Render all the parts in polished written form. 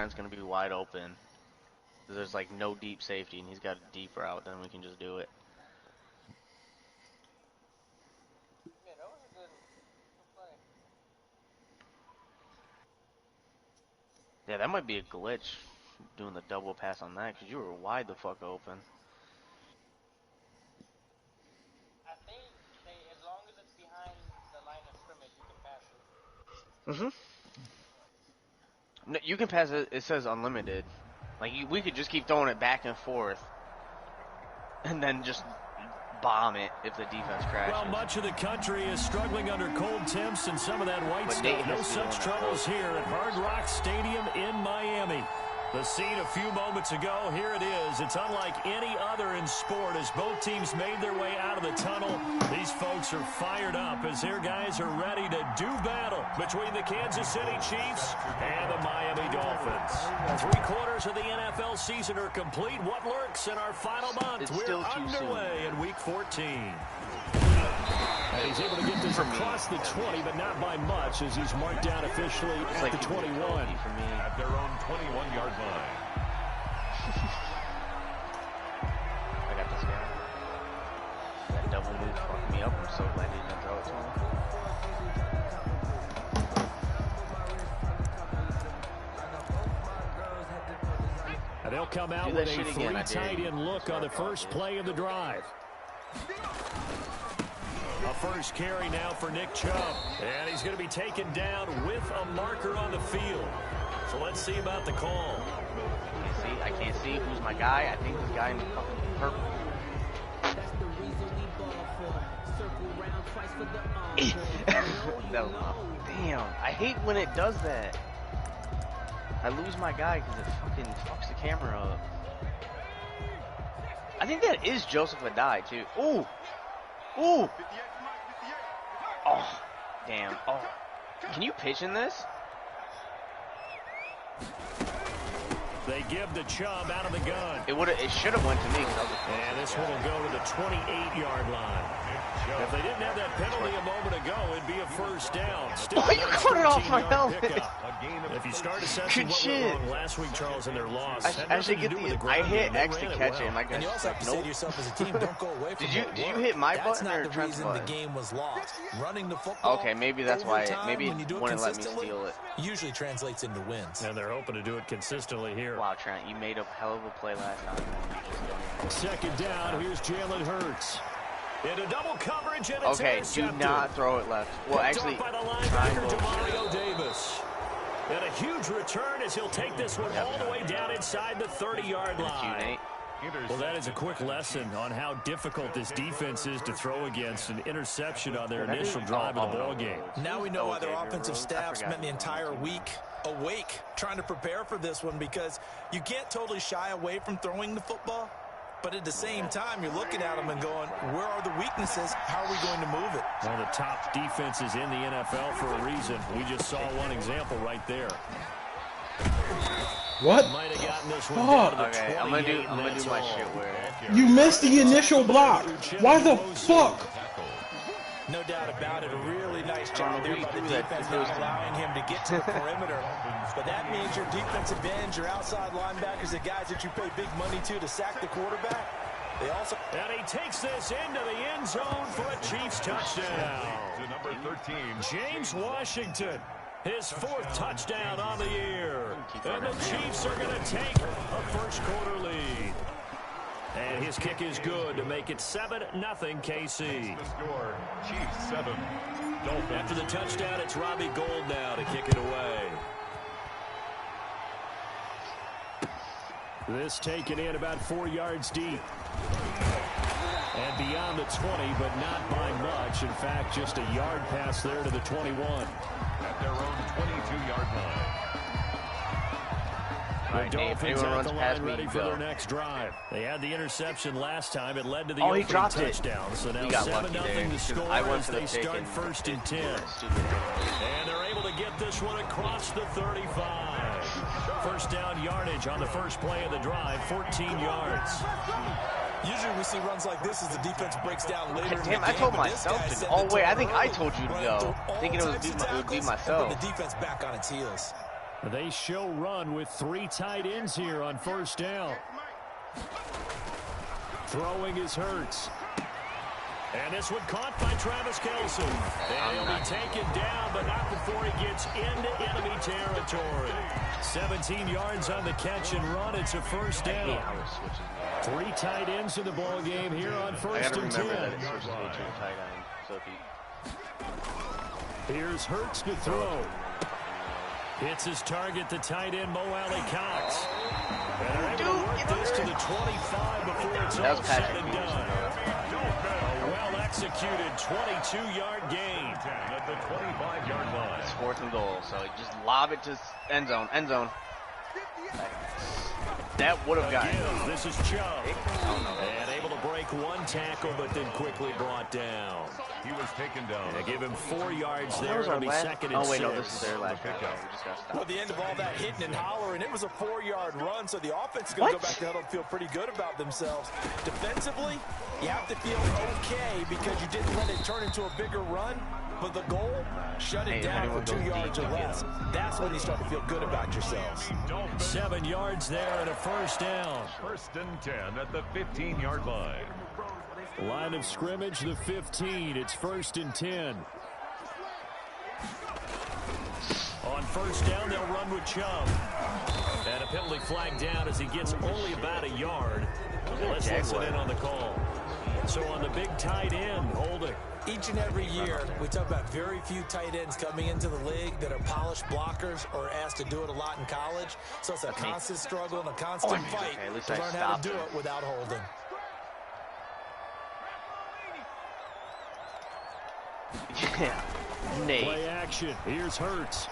It's going to be wide open. There's like no deep safety, and he's got a deep route. Then we can just do it. Yeah, that was a good play. Yeah, that might be a glitch, doing the double pass on that, because you were wide the fuck open. I think as long as it's behind the line of scrimmage, you can pass it. No, you can pass it. It says unlimited. Like we could just keep throwing it back and forth, and then just bomb it if the defense crashes. Well, much of the country is struggling under cold temps and some of that white stuff. No such troubles here at Hard Rock Stadium in Miami. The scene a few moments ago, here it is. It's unlike any other in sport as both teams made their way out of the tunnel. These folks are fired up as their guys are ready to do battle between the Kansas City Chiefs and the Miami Dolphins. 3/4 of the NFL season are complete. What lurks in our final month? We're underway in Week 14. And he's able to get this across the 20, but not by much as he's marked down officially at the 21. At their own 21-yard line. I got this guy. That double move fucked me up. I'm so glad he didn't throw it to him. And they'll come out with a 3 tight end look on the first play of the drive. A first carry now for Nick Chubb. And he's going to be taken down with a marker on the field. So let's see about the call. I can't see who's my guy. I think this guy in the fucking purple. Damn, I hate when it does that. I lose my guy because it fucking fucks the camera up. I think that is Joseph Adai too. Ooh! Ooh! Oh, damn. Oh. Can you pitch in this? They give the Chubb out of the gun. It should have went to me. And this one will go to the 28-yard line. If they didn't have that penalty a moment ago, it'd be a first down. Still you cut it off my helmet. If you start assessing what went wrong last week, Charles, in their loss, I should get I hit X to catch it, and my guy. And you also have to say to yourself as a team, don't go away from Did you hit my That's button or not the Trent's reason button? the game was lost. Running the football. Okay, maybe that's why. Maybe when you do it it wouldn't let me consistently, steal it. usually translates into wins. And they're hoping to do it consistently here. Wow, Trent, you made a hell of a play last time. Second down, here's Jalen Hurts. Into double coverage, and it's okay, do not throw it left. Well, actually, by the linebacker, Demario Davis. And a huge return as he'll take this one all the way down inside the 30-yard line. Well, that is a quick lesson on how difficult this defense is to throw against. An interception on their initial drive of the ball game. Now we know why their offensive staff spent the entire week awake trying to prepare for this one, because you can't totally shy away from throwing the football. But at the same time, you're looking at them and going, where are the weaknesses? How are we going to move it? One of the top defenses in the NFL for a reason. We just saw one example right there. What? Might have gotten this one down to the okay, I'm gonna do my shit where you missed the initial block. Why the fuck? No doubt about it. A really nice job there by the defense, not allowing him to get to the perimeter. But that means your defensive ends, your outside linebackers, the guys that you pay big money to sack the quarterback. They also. And he takes this into the end zone for a Chiefs touchdown. To number 13, James Washington. His 4th touchdown on the year. And the Chiefs are going to take a first-quarter lead. And his kick is good to make it 7-0 KC. The score, Chiefs 7. Dolphins. After the touchdown, it's Robbie Gould now to kick it away. This taken in about 4 yards deep. And beyond the 20, but not by much. In fact, just a yard pass there to the 21. At their own 22-yard line. The Dolphins at the line ready for their next drive. They had the interception last time. It led to the opening touchdown. So now 7-0 to score as they start 1st and 10. And they're able to get this one across the 35. First down yardage on the first play of the drive, 14 yards. Usually we see runs like this as the defense breaks down later in the game. I told myself to. Oh, wait, I think I told you to go. Thinking it would be myself. The defense back on its heels. They show run with 3 tight ends here on first down. Throwing is Hurts. And this one caught by Travis Kelce. And he'll be taken down, but not before he gets into enemy territory. 17 yards on the catch and run. It's a first down. 3 tight ends in the ball game here on first and 10. Here's Hurts to throw. Hits his target, the tight end, Mo Alley Cox. And they're able to work this to the 25 before it's all said and done. A well-executed 22-yard gain. At the 25-yard line. It's 4th and goal, so just lob it to end zone. End zone. That would have gotten it. This is Chubb. And able to break 1 tackle, but then quickly brought down. He was taken down. They give him 4 yards there. It'll be 2nd and 6. Oh, wait, no, this is their last pick. Well, the end of all that hitting and hollering, it was a 4-yard run, so the offense is going to go back to huddle and feel pretty good about themselves. Defensively, you have to feel okay because you didn't let it turn into a bigger run. But the goal, shut it down for 2 yards or less. That's when you start to feel good about yourselves. 7 yards there and a first down. 1st and 10 at the 15-yard line. Line of scrimmage, the 15. It's 1st and 10. On first down, they'll run with Chubb. And a penalty flag down as he gets only about a yard. Let's listen in on the call. So on the big tight end, holding. Each and every year, we talk about very few tight ends coming into the league that are polished blockers or asked to do it a lot in college. So it's a constant struggle and a constant fight to learn how to do it without holding. Yeah. Nate. Play action. Here's Hurts.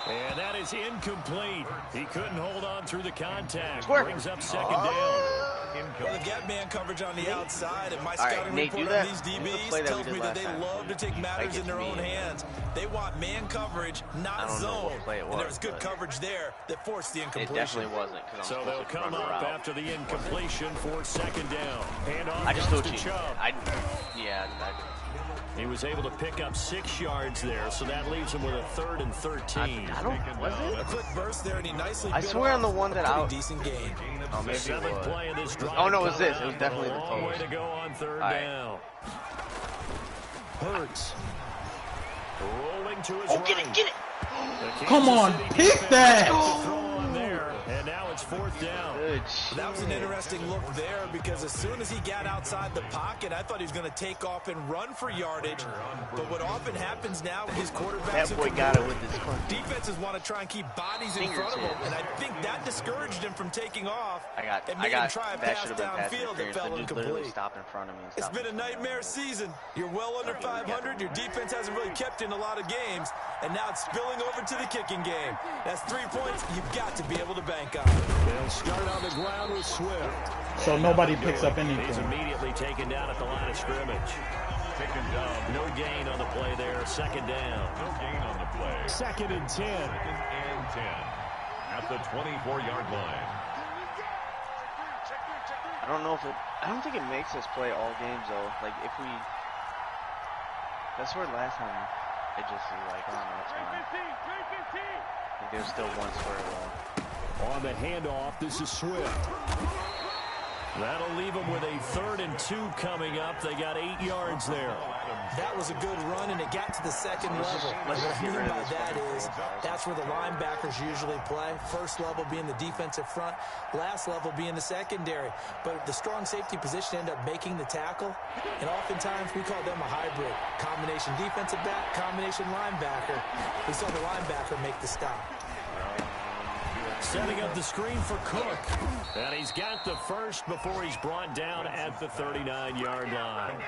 And that is incomplete. He couldn't hold on through the contact. Brings up 2nd down. Well, they get man coverage on the outside, and my scouting report on these DBs tells me that they love to take matters in their own hands. They want man coverage, not zone. And there was good coverage there that forced the incompletion. It definitely wasn't. So they'll come up after the incompletion for 2nd down. Hand off I just threw to Chubb. He was able to pick up 6 yards there, so that leaves him with a 3rd and 13. I don't. Was it? A quick burst there, and he nicely. I swear on the one that out. Decent game. Oh, maybe 7th play of this drive. Oh no, it was this. It was definitely the long way to go on 3rd down. Hurts. Rolling to his right. Get it, get it. Come on, pick that. And now it's 4th down. That was an interesting look there because as soon as he got outside the pocket, I thought he was going to take off and run for yardage. But what often happens now with these quarterbacks, that boy got it with his defenses want to try and keep bodies in front of him, and I think that discouraged him from taking off. I made got him try and pass downfield that fell incomplete. Stop in front of me. It's been a nightmare season. You're well under 500. Your defense hasn't really kept in a lot of games, and now it's spilling over to the kicking game. That's 3 points you've got to be able to bank on. They'll start on the ground with Swift. So nobody picks up anything. He's immediately taken down at the line of scrimmage. Taken down. No gain on the play there. 2nd down. No gain on the play. 2nd and 10. 2nd and 10 at the 24-yard line. I don't know if it. I don't think it makes us play all games though. Like if we. That's where last time it just was like, oh no, it's fine. Like there's still one square left. On the handoff, this is Swift. That'll leave them with a 3rd and 2 coming up. They got 8 yards there. That was a good run, and it got to the 2nd level. What I mean by that is that's where the linebackers usually play. First level being the defensive front, last level being the secondary. But the strong safety position ended up making the tackle, and oftentimes we call them a hybrid. Combination defensive back, combination linebacker. We saw the linebacker make the stop. Setting up the screen for Cook. And he's got the first before he's brought down at the 39-yard line.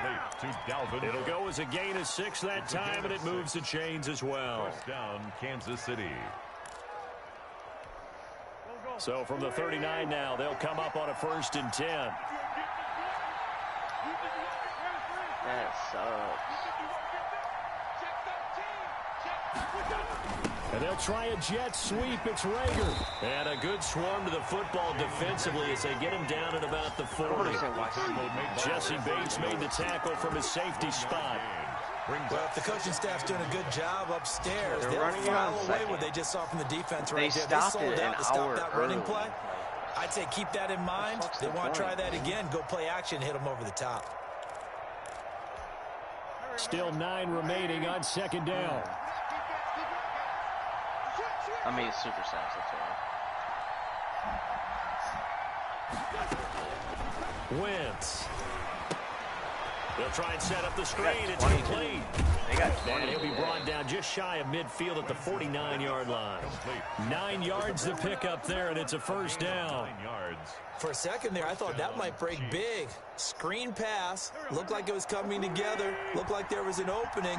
It'll go as a gain of 6 that time, and it moves the chains as well. First down, Kansas City. So from the 39 now, they'll come up on a 1st and 10. That sucks. And they'll try a jet sweep. It's Rager. And a good swarm to the football defensively as they get him down at about the 40. Jesse Bates made the tackle from his safety spot. Well, if the coaching staff's doing a good job upstairs, they'll running file around away what they just saw from the defense right They there. stopped They sold it out an to stop hour that running early. play. I'd say keep that in mind. They want to try that again. Go play action, hit them over the top. Still 9 remaining on second down. I mean, it's super fast, that's all. Wentz. They'll try and set up the screen. It's 22. complete. They got And 20. he'll be brought down just shy of midfield at the 49-yard line. 9 yards to pick up there, and it's a first down. 9 yards. For a second there, I thought that might break big. Screen pass. Looked like it was coming together. Looked like there was an opening.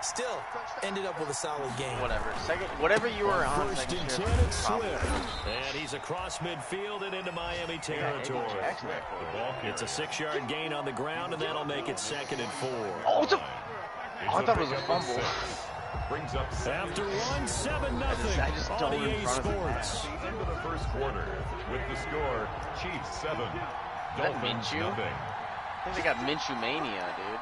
Still, ended up with a solid game. Whatever you were on. First and 10, it's Swift. And he's across midfield and into Miami territory. It's a 6-yard gain on the ground, and that'll make it 2nd and 4. Oh, I thought it was a fumble. Brings up After 1, 7-0 I just on don't in EA front of him. Sports. into the first quarter with the score: Chiefs 7, that Dolphins Minshew? nothing. I think they got Minshew mania, dude.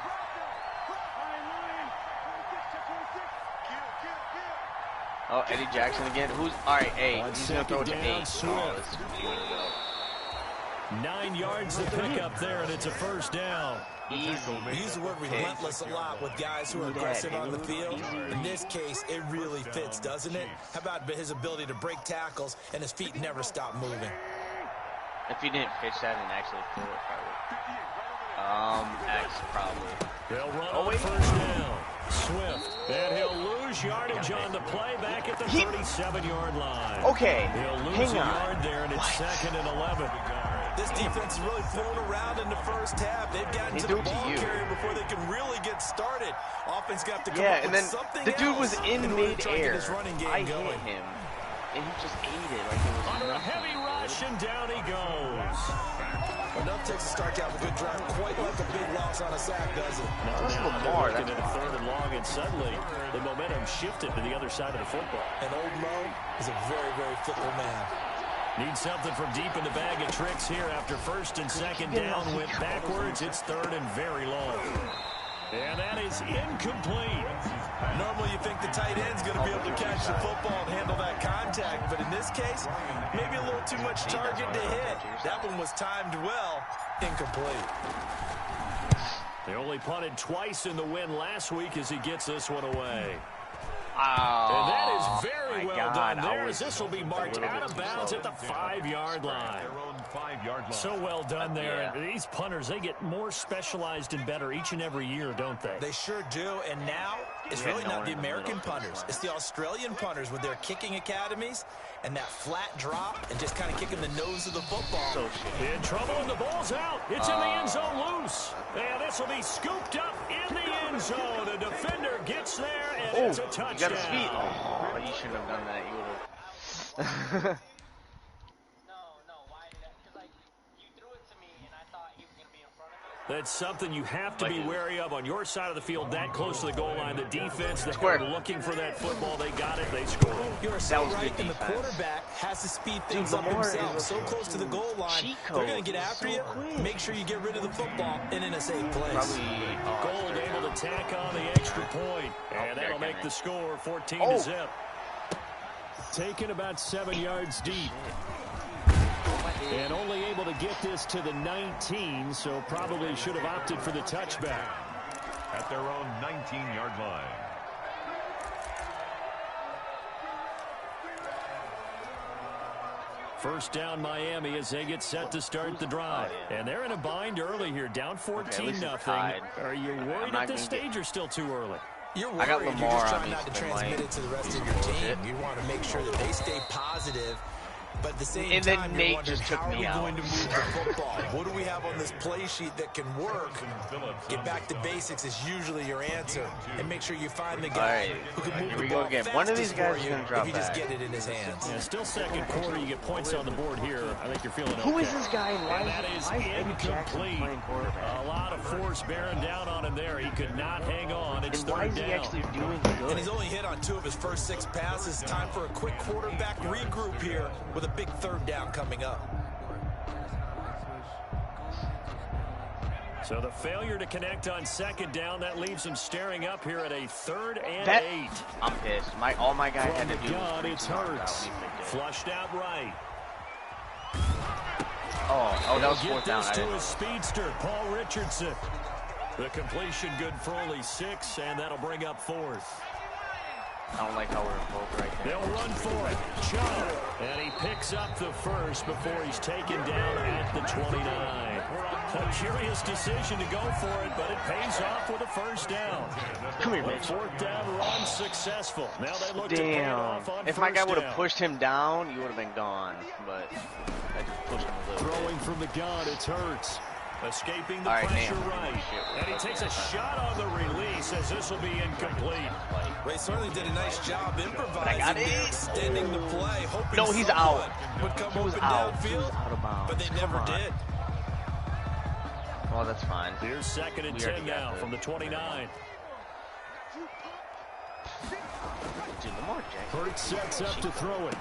Oh, Eddie Jackson again. Alright, hey, he's gonna throw it to 8. Oh, this is beautiful. 9 yards to pick up there, and it's a first down. Easy. We use the word relentless a lot with guys who are aggressive on the field. In this case, it really fits, doesn't it? How about his ability to break tackles and his feet never stop moving? If he didn't pitch that and actually throw it, probably. X, probably. They'll run on first down. Swift. And he'll lose yardage on the play back at the 37-yard line. Okay, He'll lose hang a on. yard there, and it's 2nd and 11. This defense is really thrown around in the first half. They've gotten to the ball carrier before they can really get started. Offense got to come up and with then something the dude was else in order to try and get mid-air. his running game I going. hit him, and he just ate it like it was Under a nothing. heavy rush, and down he goes. Enough takes to start out a good drive, quite like a big loss on a sack, does it? That's Now Lamar. they're looking That's at a 3rd and long, and suddenly the momentum shifted to the other side of the football. And old Mo is a very, very fickle man. Need something from deep in the bag of tricks here after 1st and 2nd down. Went backwards. It's 3rd and very long. And that is incomplete. Normally you think the tight end's going to be able to catch the football and handle that contact, but in this case, maybe a little too much target to hit. That one was timed well. Incomplete. They only punted twice in the win last week as he gets this one away. Oh, And that is very my well God, done there, as I this will be marked little out bit of too bounds slow. at the 5-yard line. Their own 5-yard line. So well done there. Yeah. And these punters, they get more specialized and better each and every year, don't they? They sure do, and now it's Yeah, really no not one the in the American middle. punters. It's the Australian punters with their kicking academies and that flat drop and just kind of kicking the nose of the football. so shit. In trouble, and the ball's out. It's in the end zone loose. And this will be scooped up in the end zone. The defender gets there, and it's a You touchdown. got his feet. Oh, you shouldn't have done that. You would have. No, why did that? Because, like, you threw it to me, and I thought he was going to be in front of me. That's something you have to be wary of on your side of the field, that close to the goal line. The defense, they're Square. looking for that football. They got it. They scored. You're so was right, good and the defense. quarterback has to speed things Dude, up Lamar himself. is So close to the goal line, cheat they're going code. to get after So you. quick. Make sure you get rid of the football and in a safe place. Probably. Gold able to tack on the extra point. And that'll make the score 14 Oh. to zip. Taken about 7 yards deep. And only able to get this to the 19, so probably should have opted for the touchback. At their own 19-yard line. First down Miami as they get set to start the drive. And they're in a bind early here, down 14-0. Are you worried at this stage or still too early? You're I got worried. You're Lamar just on trying me, not to so they transmit might it to the rest of your team. You want to make sure that they stay positive. But at the same And then time, Nate you're wondering, just took how are me we out. going to move the football? What do we have on this play sheet that can work? Get back to basics is usually your answer. And make sure you find the guy Alright, who can move here the we go ball again. fastest One of these guys for is you gonna drop if you just back. get it in his hands. Yeah, still second quarter. You get points on the board here. I think you're feeling okay. Who is this guy? And And that is Eddie Jackson incomplete. playing quarterback? A lot of force bearing down on him there. He could not hang on. It's And why third is he down. actually doing good? And he's only hit on 2 of his first 6 passes. Time for a quick quarterback regroup here with a big 3rd down coming up. So the failure to connect on second down, that leaves him staring up here at a 3rd and 8. I'm pissed. All my guy had to do was it's Hurts. Flushed out right. Oh, that was 4th down. This to his speedster, Paul Richardson. The completion good for only 6, and that'll bring up 4th. I don't like how we're involved right there. They'll run for it. Chubb. And he picks up the first before he's taken down at the 29. A curious decision to go for it, but it pays off with a 1st down. Come here, Mitch. 4th down run successful. Now they look to pay it off on if my guy would have pushed him down, you would have been gone. But I just pushed him a little bit. Throwing from the gun, it's Hurts. Escaping the pressure right. And he takes a shot on the release as this will be incomplete. They certainly did a nice job improvising there, extending the play, hoping no, he's out. Would come open downfield, out of bounds. but they never did. Well, that's fine. Here's 2nd and 10 now from the 29. Dude, Lamar Jackson. Hurts sets up to throw it.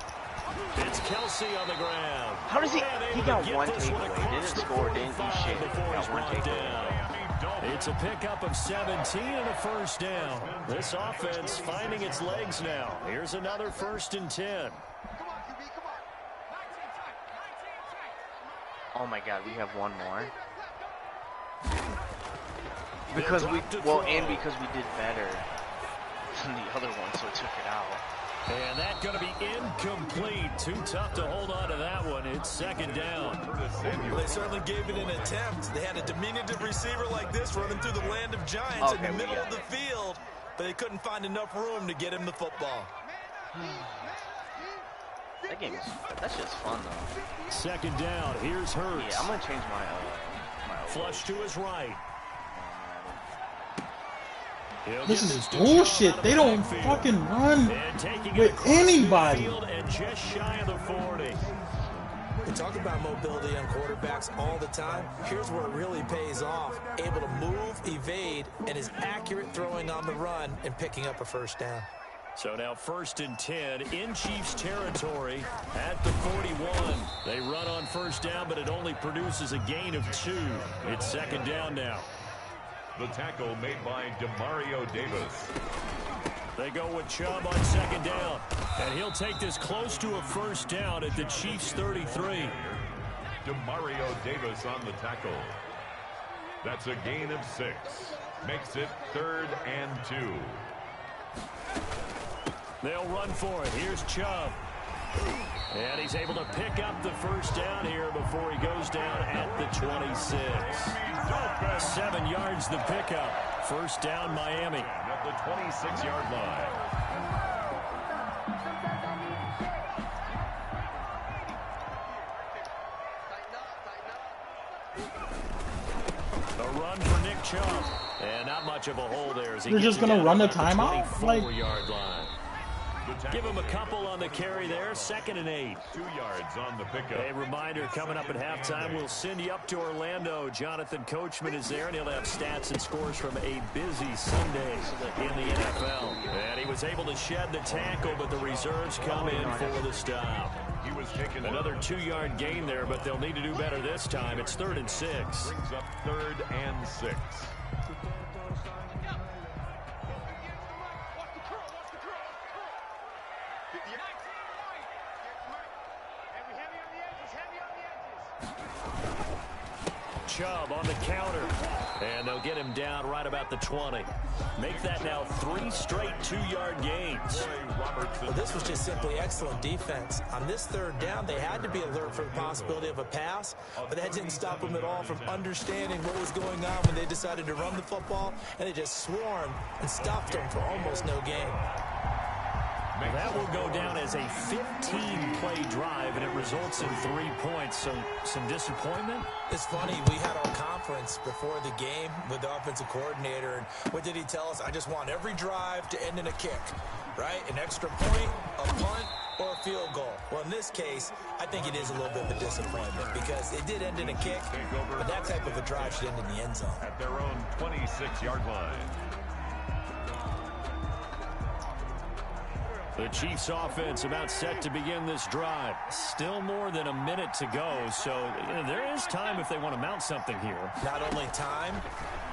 It's Kelsey on the ground. How does he got one takeaway. Didn't score, didn't do shit. Got one takeaway. It's a pickup of 17 and a 1st down. This offense finding its legs now. Here's another 1st and 10. Oh my God, we have one more. Because because we did better than the other one, so it took it out. And that's going to be incomplete. Too tough to hold on to that one. It's 2nd down. Well, they certainly gave it an attempt. They had a diminutive receiver like this running through the land of giants in the middle of the field, but they couldn't find enough room to get him the football. That game that's just fun, though. 2nd down. Here's Hurts. Yeah, I'm going to change my flush to his right. This is bullshit. They don't fucking run with anybody. And just shy of the 40. We talk about mobility on quarterbacks all the time. Here's where it really pays off. Able to move, evade, and is accurate throwing on the run and picking up a 1st down. So now 1st and 10 in Chiefs territory at the 41. They run on 1st down, but it only produces a gain of 2. It's 2nd down now. The tackle made by Demario Davis. They go with Chubb on 2nd down. And he'll take this close to a 1st down at the Chiefs' 33. Demario Davis on the tackle. That's a gain of 6. Makes it 3rd and 2. They'll run for it. Here's Chubb. And he's able to pick up the 1st down here before he goes down at the 26. 7 yards the pickup. 1st down Miami. At the 26-yard line. A run for Nick Chubb. And not much of a hole there. As he You're just going to run the timeout? Like, 24-yard line. Give him a couple on the carry there. 2nd and 8. 2 yards on the pickup. A reminder coming up at halftime. We'll send you up to Orlando. Jonathan Coachman is there, and he'll have stats and scores from a busy Sunday in the NFL. And he was able to shed the tackle, but the reserves come in for the stop. He was taking another 2-yard gain there, but they'll need to do better this time. It's 3rd and 6. Brings up 3rd and 6. Chubb on the counter, and they'll get him down right about the 20. Make that now 3 straight 2-yard gains. Well, this was just simply excellent defense. On this 3rd down, they had to be alert for the possibility of a pass, but that didn't stop them at all from understanding what was going on when they decided to run the football, and they just swarmed and stopped them for almost no gain. That will go down as a 15-play drive, and it results in 3 points. So some disappointment? It's funny, we had our conference before the game with the offensive coordinator, and what did he tell us? I just want every drive to end in a kick, right? An extra point, a punt, or a field goal. Well, in this case, I think it is a little bit of a disappointment because it did end in a kick, but that type of a drive should end in the end zone. At their own 26-yard line. The Chiefs offense about set to begin this drive. Still more than a minute to go, so there is time if they want to mount something here. Not only time,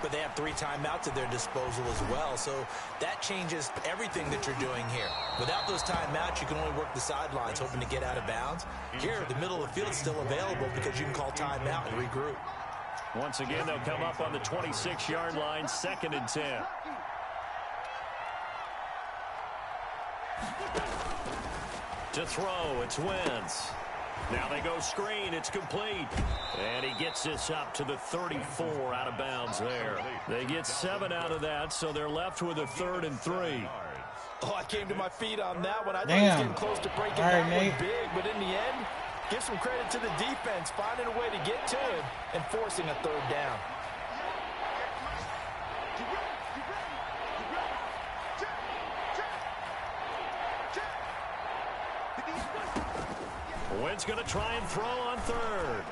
but they have 3 timeouts at their disposal as well, so that changes everything that you're doing here. Without those timeouts, you can only work the sidelines, hoping to get out of bounds. Here, the middle of the field is still available because you can call timeout and regroup. Once again, they'll come up on the 26-yard line, 2nd and 10. To throw, it's Wentz. Now they go screen, it's complete. And he gets this up to the 34 out of bounds there. They get 7 out of that, so they're left with a 3rd and 3. Oh, I came to my feet on that one. I thought he was getting close to breaking that one big, but in the end, give some credit to the defense, finding a way to get to it and forcing a 3rd down. Wentz going to try and throw on 3rd.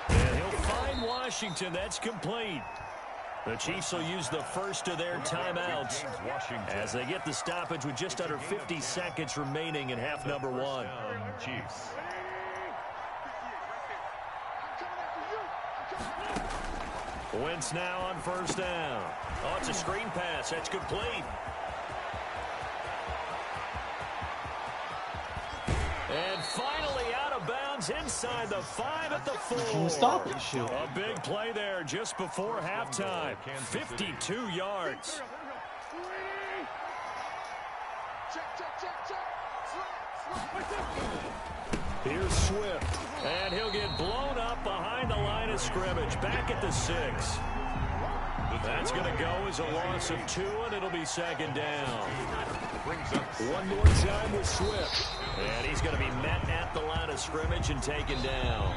And he'll find Washington. That's complete. The Chiefs will use the first of their timeouts as they get the stoppage with just under 50 seconds remaining in half number 1. Chiefs. Wentz now on 1st down. Oh, it's a screen pass. That's complete. And finally out of bounds inside the 5 at the 4. Stop this shit. A big play there just before halftime. 52 yards. Here's Swift. And he'll get blown up behind the line of scrimmage. Back at the 6. That's going to go as a loss of 2, and it'll be 2nd down. One more time with Swift. And he's going to be met at the line of scrimmage and taken down.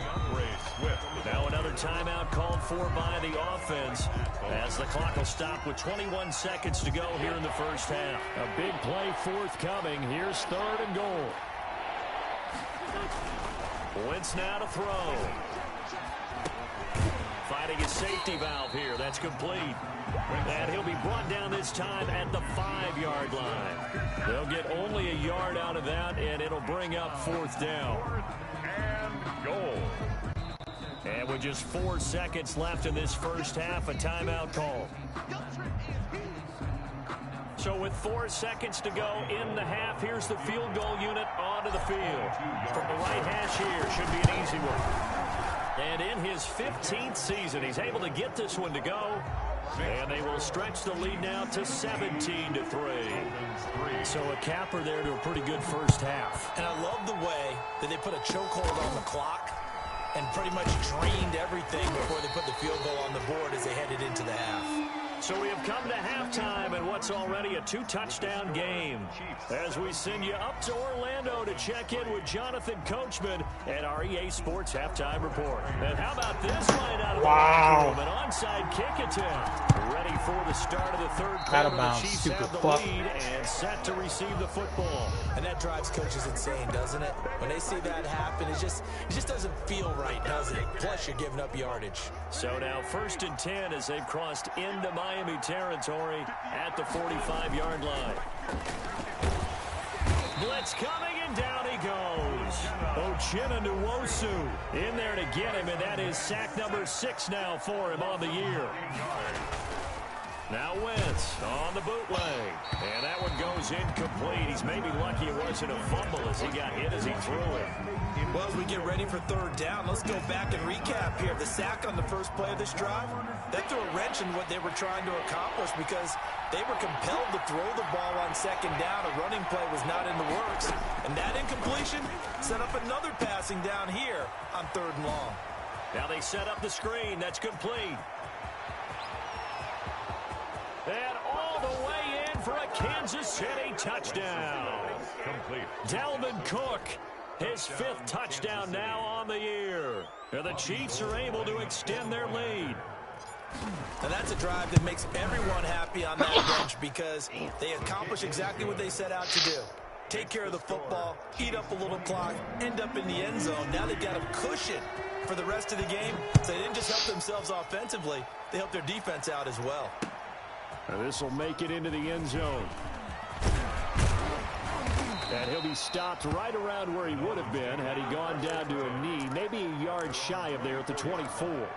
Now another timeout called for by the offense as the clock will stop with 21 seconds to go here in the first half. A big play forthcoming. Here's 3rd and goal. Wentz now to throw. Finding his safety valve here. That's complete. And he'll be brought down this time at the 5-yard line. They'll get only a yard out of that, and it'll bring up 4th down. And goal. And with just 4 seconds left in this first half, a timeout call. So with 4 seconds to go in the half, here's the field goal unit onto the field. From the right hash here, should be an easy one. And in his 15th season, he's able to get this one to go. And they will stretch the lead now to 17-3. So a capper there to a pretty good first half. And I love the way that they put a chokehold on the clock and pretty much drained everything before they put the field goal on the board as they headed into the half. So we have come to halftime in what's already a 2-touchdown game as we send you up to Orlando to check in with Jonathan Coachman at our EA Sports Halftime Report. And how about this right out of the locker room? An onside kick attempt. Ready for the start of the 3rd quarter. The Chiefs have the lead and set to receive the football. And that drives coaches insane, doesn't it? When they see that happen, it just doesn't feel right, does it? Plus, you're giving up yardage. So now 1st and 10 as they've crossed into Miami territory at the 45-yard line. Blitz coming, and down he goes. Uchenna Nwosu in there to get him, and that is sack number 6 now for him on the year. Now Wentz on the bootleg, and that one goes incomplete. He's maybe lucky it wasn't a fumble as he got hit as he threw it. Well, as we get ready for 3rd down, let's go back and recap here. The sack on the first play of this drive, that threw a wrench in what they were trying to accomplish because they were compelled to throw the ball on 2nd down. A running play was not in the works. And that incompletion set up another passing down here on 3rd and long. Now they set up the screen. That's complete. And all the way in for a Kansas City touchdown. Complete. Dalvin Cook, his 5th touchdown now on the year. And the Chiefs are able to extend their lead. And that's a drive that makes everyone happy on that bench because they accomplish exactly what they set out to do. Take care of the football, eat up a little clock, end up in the end zone. Now they've got a cushion for the rest of the game. So they didn't just help themselves offensively, they helped their defense out as well. This will make it into the end zone. And he'll be stopped right around where he would have been had he gone down to a knee, maybe a yard shy of there at the 24.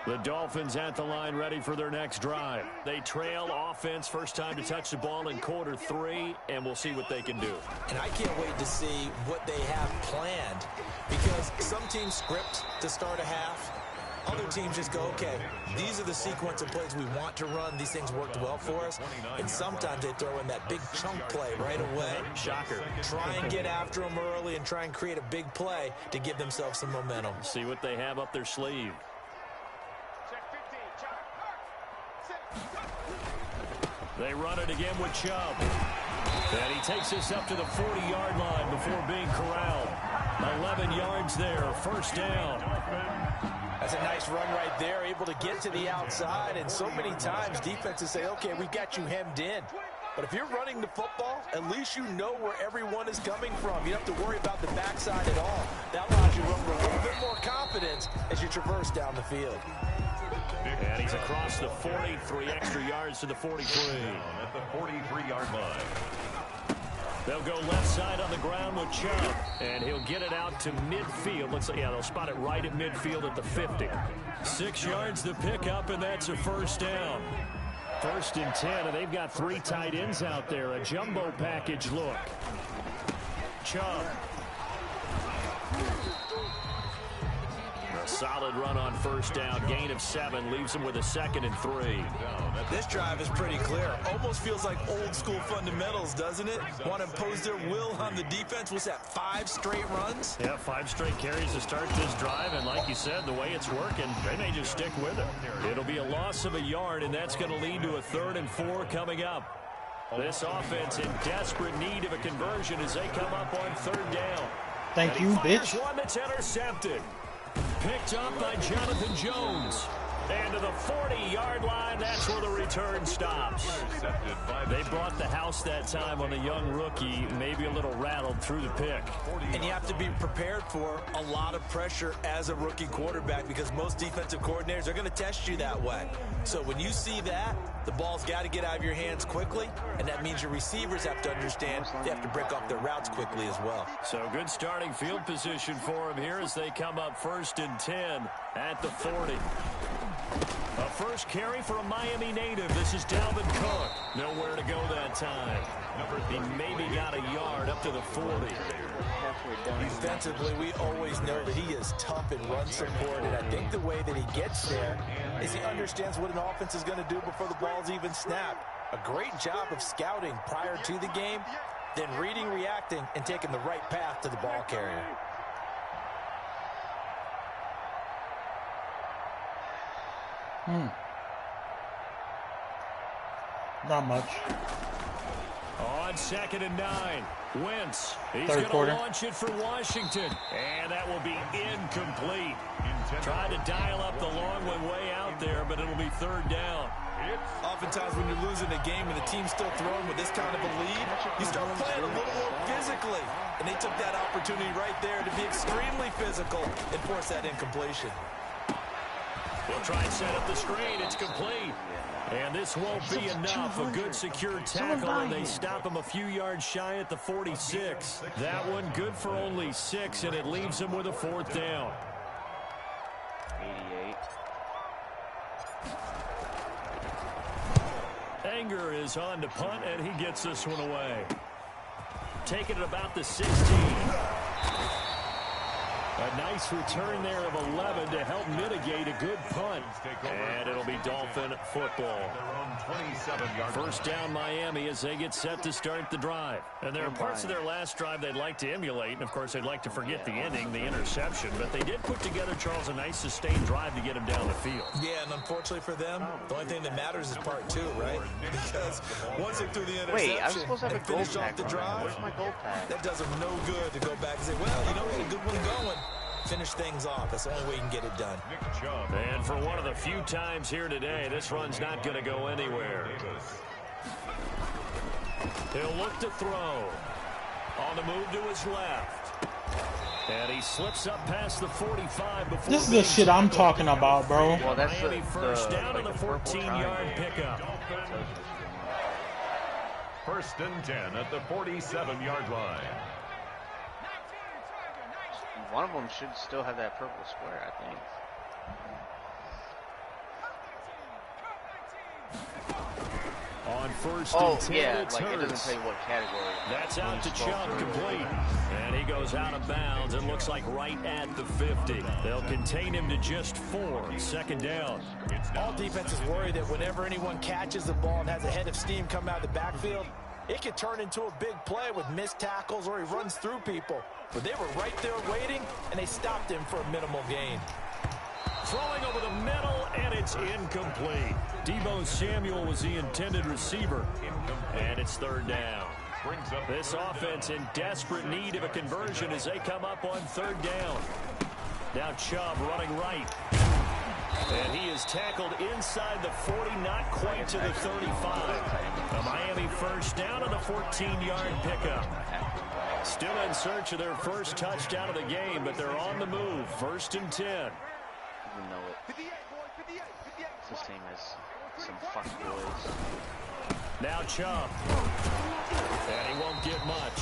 The Dolphins at the line ready for their next drive. They trail offense, first time to touch the ball in quarter 3, and we'll see what they can do. And I can't wait to see what they have planned, because some teams script to start a half. Other teams just go, okay, these are the sequence of plays we want to run. These things worked well for us. And sometimes they throw in that big chunk play right away. Shocker. Try and get after them early and try and create a big play to give themselves some momentum. See what they have up their sleeve. They run it again with Chubb. And he takes us up to the 40-yard line before being corralled. 11 yards there, first down. That's a nice run right there, able to get to the outside. And so many times defenses say, okay, we've got you hemmed in. But if you're running the football, at least you know where everyone is coming from. You don't have to worry about the backside at all. That allows you to run with a little bit more confidence as you traverse down the field. And he's across the 40, 3 extra yards to the 43. At the 43-yard line. They'll go left side on the ground with Chubb, and he'll get it out to midfield. Looks like, yeah, they'll spot it right at midfield at the 50. 6 yards the pickup, and that's a first down. 1st and 10, and they've got 3 tight ends out there. A jumbo package look. Chubb. A solid run on first down. Gain of 7 leaves him with a 2nd and 3. This drive is pretty clear. Almost feels like old school fundamentals, doesn't it? Want to impose their will on the defense. Was that 5 straight runs? Yeah, 5 straight carries to start this drive. And like you said, the way it's working, they may just stick with it. It'll be a loss of a yard, and that's going to lead to a 3rd and 4 coming up. This offense in desperate need of a conversion as they come up on 3rd down. Thank you, bitch. One that's intercepted. Picked up by Jonathan Jones. And to the 40-yard line, that's where the return stops. They brought the house that time on a young rookie, maybe a little rattled through the pick. And you have to be prepared for a lot of pressure as a rookie quarterback, because most defensive coordinators are going to test you that way. So when you see that, the ball's got to get out of your hands quickly, and that means your receivers have to understand they have to break off their routes quickly as well. So good starting field position for him here as they come up 1st and 10 at the 40. A first carry for a Miami native. This is Dalvin Cook. Nowhere to go that time. He maybe got a yard up to the 40. Defensively, we always know that he is tough in run support, and I think the way that he gets there is he understands what an offense is going to do before the ball's even snapped. A great job of scouting prior to the game, then reading, reacting, and taking the right path to the ball carrier. Not much. On 2nd and 9, Wentz. He's Third going quarter. to launch it for Washington. And that will be incomplete. Tried to dial up the long one way out there, but it'll be 3rd down. Oftentimes when you're losing a game and the team's still throwing with this kind of a lead, you start playing a little more physically. And they took that opportunity right there to be extremely physical and force that incompletion. We'll try and set up the screen. It's complete. And this won't be enough. A good secure tackle, and they stop him a few yards shy at the 46. That one good for only 6, and it leaves him with a 4th down. 88. Anger is on to punt, and he gets this one away. Taking it about the 16. A nice return there of 11 to help mitigate a good punt. And it'll be Dolphin football. 1st down Miami as they get set to start the drive. And there are parts of their last drive they'd like to emulate. And, of course, they'd like to forget the ending, the interception. But they did put together, Charles, a nice sustained drive to get him down the field. Yeah, and unfortunately for them, the only thing that matters is part 2, right? Because once they threw the interception Wait, I was supposed to have and a gold finish off tag. the drive, Where's my gold tag? that does them no good to go back and say, well, you know, we had a good one going. Finish things off. That's the only way you can get it done. And for one of the few times here today, this run's not going to go anywhere. He'll look to throw. On the move to his left. And he slips up past the 45 before. This is the shit I'm talking about, bro. Well, that's Miami first down like on the 14-yard pickup. First and 10 at the 47-yard line. One of them should still have that purple square, I think. On first and 10, yeah, it's like Hurts. it doesn't tell you what category. That's out to Chubb, complete. And he goes out of bounds. It looks like right at the 50. They'll contain him to just 4. Second down. All defenses worry that whenever anyone catches the ball and has a head of steam come out of the backfield, it could turn into a big play with missed tackles or he runs through people. But they were right there waiting, and they stopped him for a minimal gain. Throwing over the middle, and it's incomplete. Deebo Samuel was the intended receiver. And it's third down. This offense in desperate need of a conversion as they come up on third down. Now Chubb running right. And he is tackled inside the 40, not quite to the 35. A Miami first down on the 14-yard pickup. Still in search of their first touchdown of the game, but they're on the move. First and 10. You know it. This team has some fuck boys. Now Chubb. And he won't get much.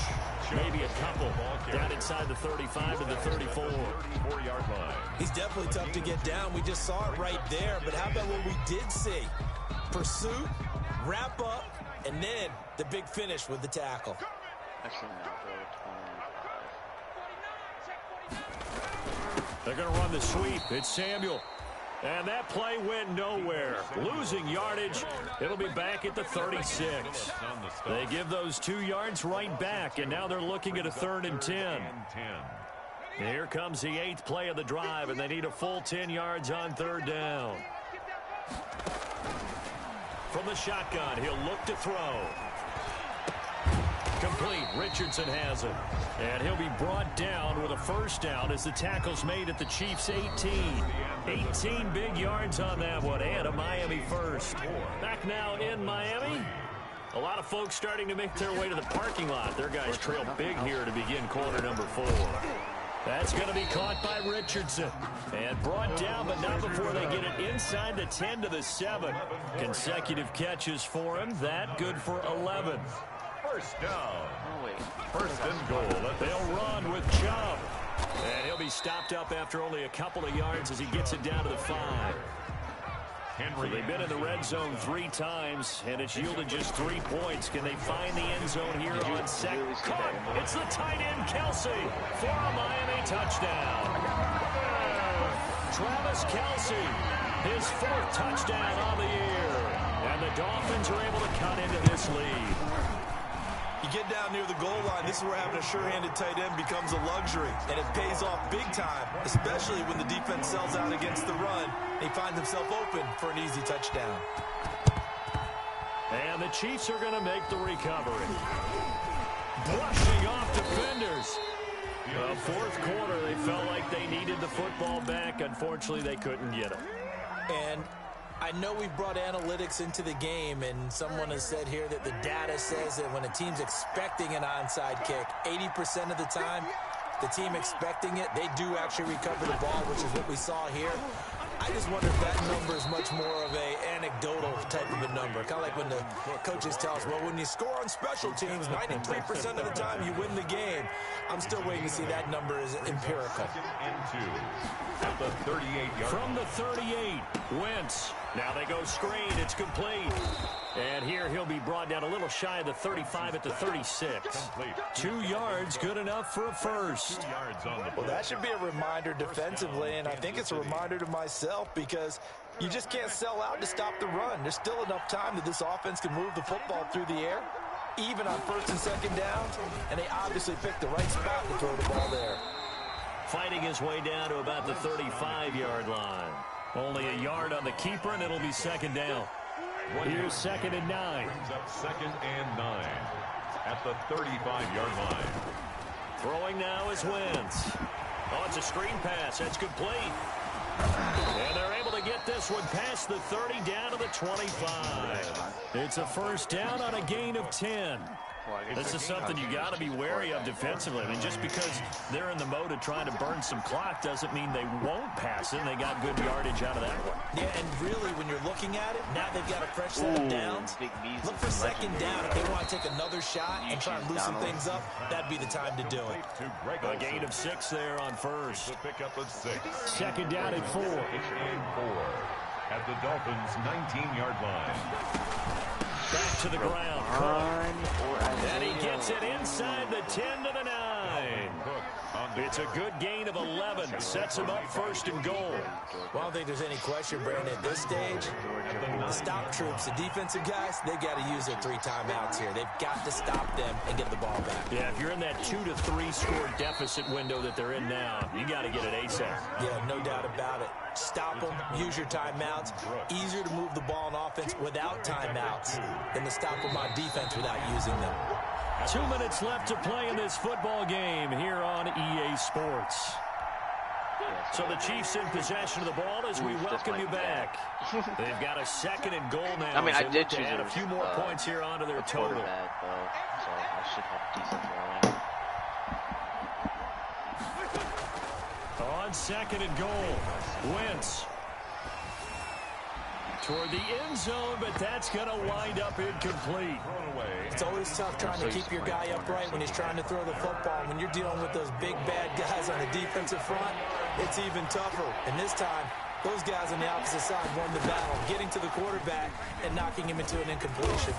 Maybe a couple. Down inside the 35 to the 34. 34-yard line. He's definitely tough to get down. We just saw it right there. But how about what we did see? Pursuit, wrap up, and then the big finish with the tackle. Actually, no, throw 25. They're going to run the sweep. It's Samuel. And that play went nowhere. Losing yardage. It'll be back at the 36. They give those 2 yards right back, and now they're looking at a third and 10. Here comes the 8th play of the drive, and they need a full 10 yards on third down. From the shotgun, he'll look to throw. Complete. Richardson has it. And he'll be brought down with a first down as the tackle's made at the Chiefs' 18. 18 big yards on that one, and a Miami first. Back now in Miami. A lot of folks starting to make their way to the parking lot. Their guys trail big here to begin quarter number 4. That's going to be caught by Richardson. And brought down, but not before they get it inside the 10 to the 7. Consecutive catches for him. That good for 11. First down. Oh, wait. First and goal. They'll run with Chubb. And he'll be stopped up after only a couple of yards as he gets it down to the 5. So they've been in the red zone 3 times, and it's yielded just 3 points. Can they find the end zone here on second? It's the tight end, Kelsey, for a Miami touchdown. Travis Kelsey, his 4th touchdown on the year. And the Dolphins are able to cut into this lead. You get down near the goal line, this is where having a sure-handed tight end becomes a luxury, and it pays off big time, especially when the defense sells out against the run. He finds himself open for an easy touchdown. And the Chiefs are going to make the recovery. Brushing off defenders. The 4th quarter, they felt like they needed the football back. Unfortunately, they couldn't get it. And I know we've brought analytics into the game, and someone has said here that the data says that when a team's expecting an onside kick, 80% of the time, the team expecting it, they do actually recover the ball, which is what we saw here. I just wonder if that number is much more of a anecdotal type of a number. Kind of like when the coaches tell us, well, when you score on special teams, 93% of the time you win the game. I'm still waiting to see that number is empirical. At the 38-yard. From the 38, Wentz. Now they go screen. It's complete. And here he'll be brought down a little shy of the 35 at the 36. 2 yards, good enough for a first. Well, that should be a reminder defensively, and I think it's a reminder to myself because you just can't sell out to stop the run. There's still enough time that this offense can move the football through the air, even on first and second downs, and they obviously picked the right spot to throw the ball there. Fighting his way down to about the 35-yard line. Only a yard on the keeper, and it'll be second down. Here's 2nd and 9. Brings up 2nd and 9 at the 35-yard line. Throwing now is Wentz. Oh, it's a screen pass. That's complete. And they're able to get this one past the 30 down to the 25. It's a first down on a gain of 10. This is something you got to be wary of defensively. I mean, just because they're in the mode of trying to burn some clock doesn't mean they won't pass it. And they got good yardage out of that one. Yeah, and really, when you're looking at it, now they've got a fresh set of downs. Look for second down. If they want to take another shot and try and loosen things up, that'd be the time to do it. A gain of 6 there on first. The pickup of 6. Second down at 4. And 4 at the Dolphins' 19-yard line. Back to the ground. And he gets it inside the 10 to the 9. It's a good gain of 11. Sets him up first and goal. Well, I don't think there's any question, Brandon, at this stage. The stop troops, the defensive guys, they've got to use their 3 timeouts here. They've got to stop them and get the ball back. Yeah, if you're in that 2 to 3 score deficit window that they're in now, you got to get it ASAP. Yeah, no doubt about it. Stop them, use your timeouts. Easier to move the ball on offense without timeouts than to stop them on defense without using them. 2 minutes left to play in this football game here on EA Sports. So the Chiefs in possession of the ball as we welcome you back. They've got a second and goal now. I mean, I did choose add a few more points here onto their total. So I should have decent throwing. On second and goal, Wentz toward the end zone, but that's going to wind up incomplete. It's always tough trying to keep your guy upright when he's trying to throw the football. When you're dealing with those big, bad guys on the defensive front, it's even tougher. And this time, those guys on the opposite side won the battle, getting to the quarterback and knocking him into an incompletion.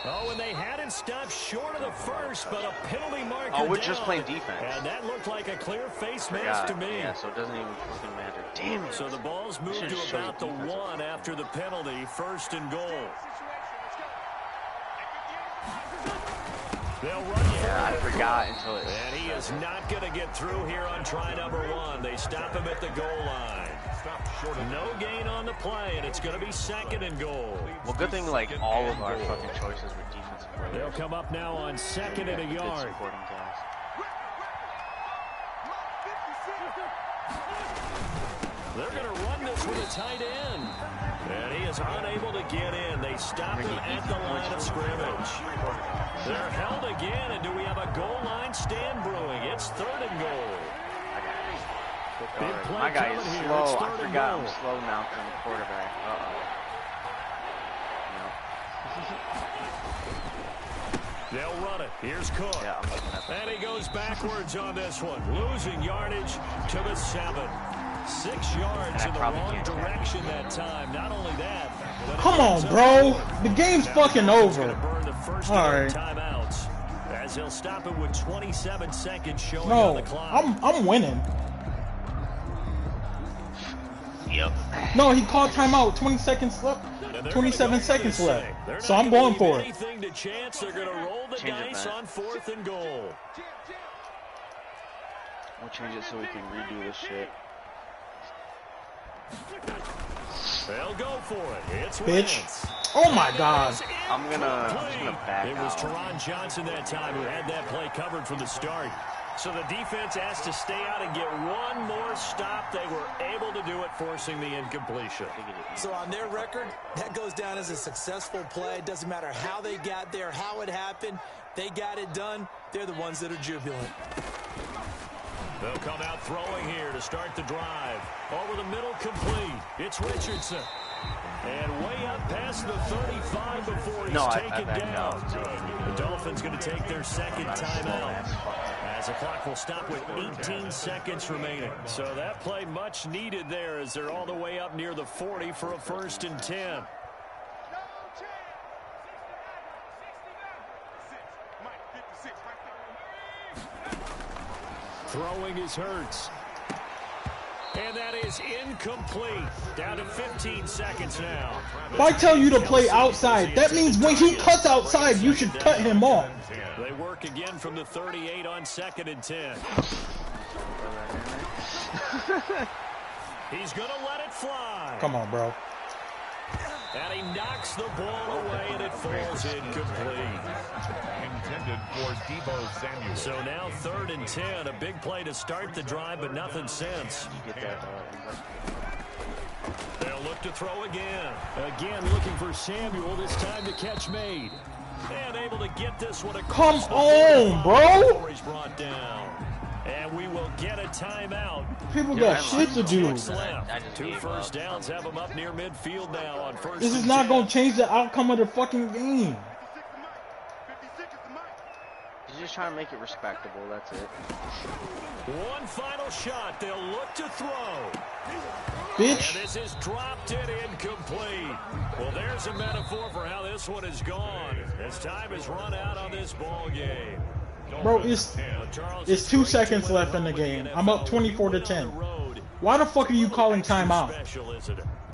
Oh, and they had it stopped short of the first, but a penalty marker Oh, we're down. just playing defense. And that looked like a clear face mask to me. Yeah, so it doesn't even fucking matter. Damn it. So the ball's moved to about the 1 after the penalty, first and goal. They'll run I forgot until it. And he is not going to get through here on try number 1. They stop him at the goal line. No gain on the play, and it's going to be second and goal. Well, good thing like all of our fucking choices were defensive players. They'll come up now on second and a yard. They're going to run this with a tight end. And he is unable to get in. They stop him at the line of scrimmage. They're held again, and do we have a goal line stand brewing? It's third and goal. My guy is slow. I forgot I'm slow now because I'm a quarterback. They'll run it. Here's Cook. Yeah, I'm looking at that. And he goes backwards on this one, losing yardage to the 7. 6 yards in the wrong direction that time. Not only that, but come on, bro. The game's fucking over. All right. Timeouts, as he'll stop it with 27 seconds showing on the clock. I'm winning. Yep. No, he called timeout. 20 seconds left. 27 seconds left. So I'm going for it. Anything to chance. They're going to roll the dice on 4th and goal. We'll change it so we can redo this shit. They'll go for it. It's bitch. Wentz. Oh my God. I'm just gonna back It was out. Teron Johnson that time who had that play covered from the start. So the defense has to stay out and get one more stop. They were able to do it, forcing the incompletion. So on their record, that goes down as a successful play. It doesn't matter how they got there, how it happened. They got it done. They're the ones that are jubilant. They'll come out throwing here to start the drive. Over the middle, complete. It's Richardson. And way up past the 35 before he's taken down. The Dolphins going to take their second timeout, as the clock will stop with 18 seconds remaining. So that play much needed there as they're all the way up near the 40 for a 1st and 10. Throwing is Hurts. And that is incomplete. Down to 15 seconds now. If I tell you to play outside, that means when he cuts outside, you should cut him off. They work again from the 38 on 2nd and 10. He's going to let it fly. Come on, bro. And he knocks the ball away, and it falls incomplete. Intended for Deebo Samuel. So now 3rd and 10. A big play to start the drive, but nothing since. They'll look to throw again. Again looking for Samuel, this time the catch made. And able to get this one Come on, bro. He's brought down. And we will get a timeout. People got shit to do. Two first downs have them up near midfield now on first. This is not going to change the outcome of the fucking game. He's just trying to make it respectable, that's it. One final shot. They'll look to throw. Bitch. And this is dropped it incomplete. Well, there's a metaphor for how this one is gone. As time has run out on this ball game. Bro, it's 2 seconds left in the game. I'm up 24-10. Why the fuck are you calling timeout?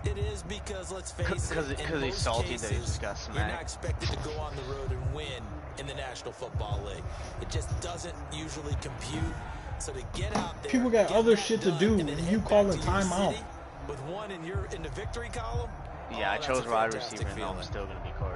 It is because, let's face it, because he's salty that he just got smacked. You're not expected to go on the road and win in the National Football League. It just doesn't usually compute. So to get out there, people got other shit to do, and you calling timeout. With one in the victory column. Yeah, I chose wide receiver, and I'm still gonna be quarterback.